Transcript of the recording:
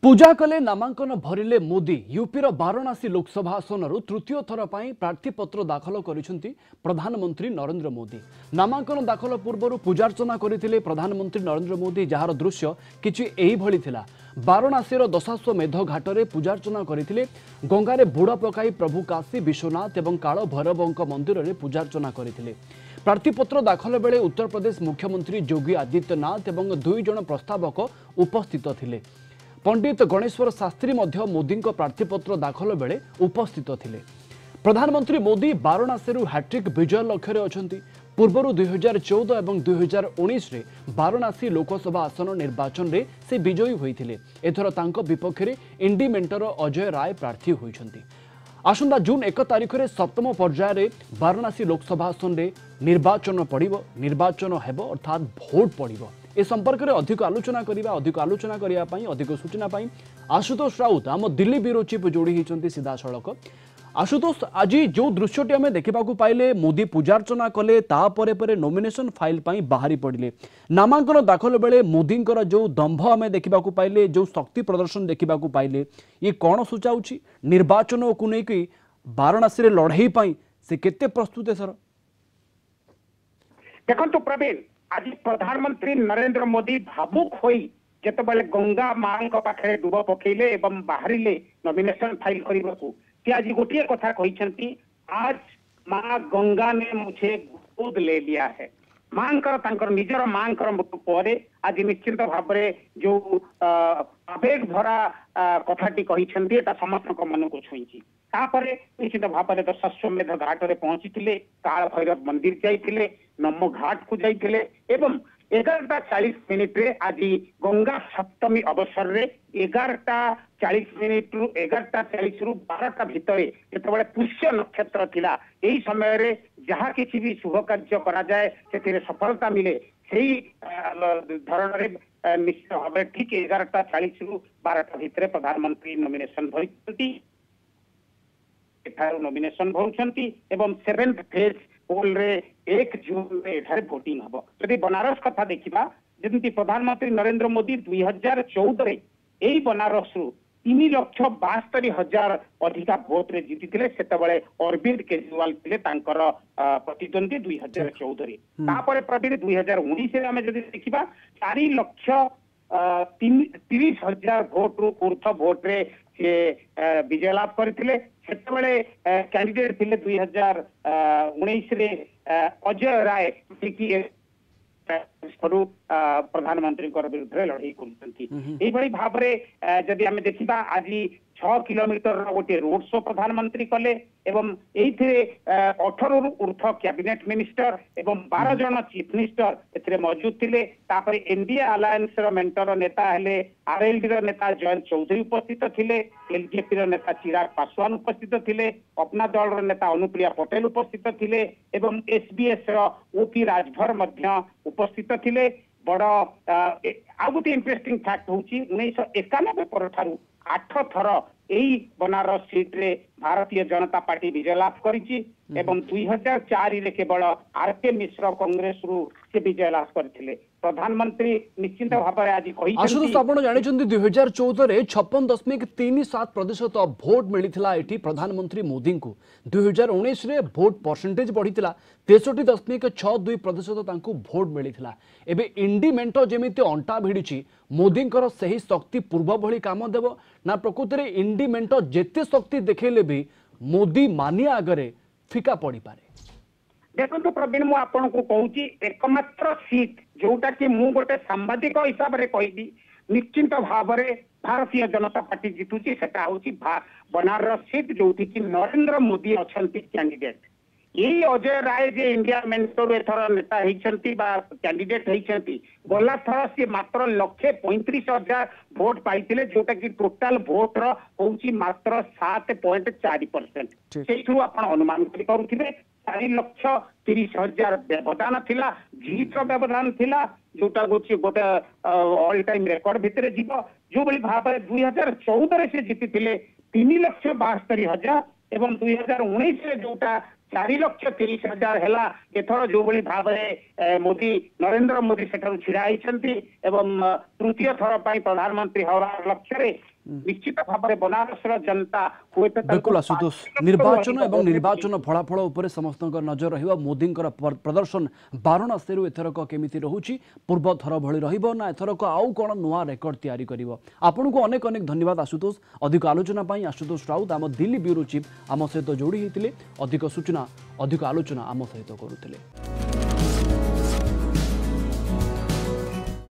पूजा कले नामांकन भरिले मोदी यूपीर वाराणसी लोकसभा आसन तृतीय थर पर प्रार्थीपत्र दाखल करिसेंती प्रधानमंत्री नरेंद्र मोदी। नामांकन दाखल पूर्व पूजार्चना करथिले प्रधानमंत्री नरेंद्र मोदी, जार दृश्य किछि एही भଳି थिला। वाराणसीर दशाश्वमेध घाटरे पूजार्चना करथिले। गंगारे बुड़ पकाई प्रभु काशी विश्वनाथ एवं काल भैरवंक मंदिर में पूजार्चना करथिले। प्रार्थीपत्र दाखल बेले उत्तर प्रदेश मुख्यमंत्री योगी आदित्यनाथ एवं 2 जण प्रस्तावक उपस्थित थिले। पंडित गणेश्वर शास्त्री मध्य मोदी प्रार्थीपत्र दाखल बेले उपस्थित थिले। प्रधानमंत्री मोदी वाराणसी हैट्रिक विजय लक्ष्य अछंती। पूर्वर 2014 और 2019 रे वाराणसी लोकसभा आसन निर्वाचन रे से विजयी होइथिले। एथर तांको विपक्ष रे इंडी मेंटर अजय राय प्रार्थी होइछंती। आसंता जून 1 तारिख में सप्तम पर्याय रे वाराणसी लोकसभा आसन रे निर्वाचन पड़िबो। निर्वाचन हेबो अर्थात भोट पड़िबो। ए संपर्क में अधिक आलोचना करने अधिक सूचना आशुतोष राउत आम दिल्ली ब्यूरो चीफ जोड़ी होती सीधा सड़क। आशुतोष, आज जो दृश्यटी आम देखा पाइले, मोदी पूजार्चना कले, तापर नॉमिनेशन फाइल पर बाहरी पड़े। नामांकन दाखल बेले मोदी जो दंभ आम देखा पाइले, जो शक्ति प्रदर्शन देखा पाइले, ये कौन सूचाऊ निर्वाचन को लेकिन वाराणसी लड़ाई से केते प्रस्तुत है सर? देखो प्रवीण, आज प्रधानमंत्री नरेंद्र मोदी भावुक होई जेतबेले गंगा मां पाखे डुब पकेले एवं बाहरिले नॉमिनेशन फाइल करने को आज गोटे कथा कही, आज मां गंगा ने मुझे गोद ले लिया है। मांकर निजर मांकर मृत्यु पर आज निश्चित भाव में जो आवेग भरा कथाटी कही समस्त मन को छुई। निश्चित भाव में दशाश्वमेध घाट में पहुंची, काल भैरव मंदिर जाइए, नमो घाट को जाइए एवं 11:40 रे आज गंगा सप्तमी अवसर रे 11:40 रु 11:40 रु 12टा भितर जिते पुष्य नक्षत्र थिला, यही समय रे जहाँ किसी भी शुभ कार्य करा जाए से सफलता मिले, सही धरण रे निश्चित भाव में ठीक 11:40 रु 12टा भितर प्रधानमंत्री नॉमिनेशन भरी नॉमिनेशन भरुछंती एवं 7th फेज पोल रे 1 जून में एठारे वोटिंग हबो। यदि बनारस कथा देखिबा, जमिति प्रधानमंत्री नरेंद्र मोदी 2014 रे एही बनारस रु 3,72,000 अधिका भोट रे जीतिथिले। सेतबेले अरविंद केजरीवाल थिले तांकर प्रतिद्वंदी 2014 रे। तापरे प्रवीण 2019 रे हमें जदि देखिबा 4,30,000 भोट रु ऊर्ध्व भोट रे से विजय लाभ करथिले। सेतबेले कैंडिडेट थिले 2019 रे अजय राय कि प्रधानमंत्री विरुद्ध लड़ाई कर भाव में जदि आम देखा आज 6 किलोमीटर गोटे रोड शो प्रधानमंत्री कले एवं 18 रु ऊर्ध्व कैबिनेट मिनिस्टर एवं 12 जन चीफ मिनिस्टर ए मौजूद थे। तापर एनडीए अलायंस मेंटर नेता हेले आरएलडी नेता जयंत चौधरी उपस्थित थे, एलजेपी नेता चिराग पासवान उपस्थित थे, अपना दल नेता अनुप्रिया पटेल उपस्थित थे एवं एसबीएस ओपी राजभर मध्य उपस्थित थे। बड़ आ गोटे इंटरेस्टिंग फैक्ट हूँ 1991 पर 8 थर यही बनारस सीट रे भारतीय जनता पार्टी विजय लाभ करिछि एवं 2004 रे केवल आरके मिश्र कांग्रेस रु से विजय लाभ करथिले। प्रधानमंत्री निश्चित भाव में आज कही आशुतोष, आपण जानिछन्ती 2014 रे 56.37% भोट मिलिथिला एठी प्रधानमंत्री मोदी को। 2019 रे भोट परसेंटेज बढ़िथिला 63.62% तांको भोट मिलिथिला। एबे इंडी मेंटो जेमिति अंटा भिडिछि मोदींकर सही शक्ति पूर्व भली काम देव ना प्रकृति रे इंडी मेंटो जेते शक्ति देखेले भी मोदी मानिया आगरे फिका पड़ी पारे? देखो प्रवीण, मु आपन को कहूची एकमात्र सीट जोटा कि मु गोटे सांबादिक हिसाब रे कहबी निश्चित भाव में भारतीय जनता पार्टी जीतुची, सेटा होची बनारस सीट जोठी कि नरेंद्र मोदी अछंती कैंडिडेट। यही अजय राय जे इंडिया मेंटोर एथर नेता होइछंती बा कैंडिडेट होइछंती, गला थर से मात्र 1,35,000 भोट पाइथिले, जोटा कि टोटल भोट रो होउची मात्र 7.4%। सेठु आपण अनुमान करि करूथिबे 4,30,000 व्यवधान थिला, जीत रो व्यवधान थिला, जोटा गोटे ऑल टाइम रेकॉर्ड भितर जीव। जो बली भाव 2014 से जीतिथिले 3,72,000 एवं 2019 रे जोटा 4,30,000 है। एथर जो भाई भाव मोदी नरेंद्र मोदी सेठारु छिड़ा होइछंती एवं तृतीय थर पर प्रधानमंत्री हवा लक्ष्य निश्चित भाव में बनारस जनता हुए बिल्कुल आशुतोष निर्वाचन एवं निर्वाचन फलाफल उपर समस्त नजर रहिबा मोदी प्रदर्शन वाराणसी एथरक केमिति रहुछि पूर्व थर भली रहिबो ना एथरक आउ कोन नुआ रेकर्ड तैयारी करिवो आपन को अनेक अनेक धन्यवाद आशुतोष अधिक आलोचना पई आशुतोष राउत आम दिल्ली ब्यूरो चीफ आम सहित जोड़ी होते अधिक सूचना अधिक आलोचना आम सहित करुले।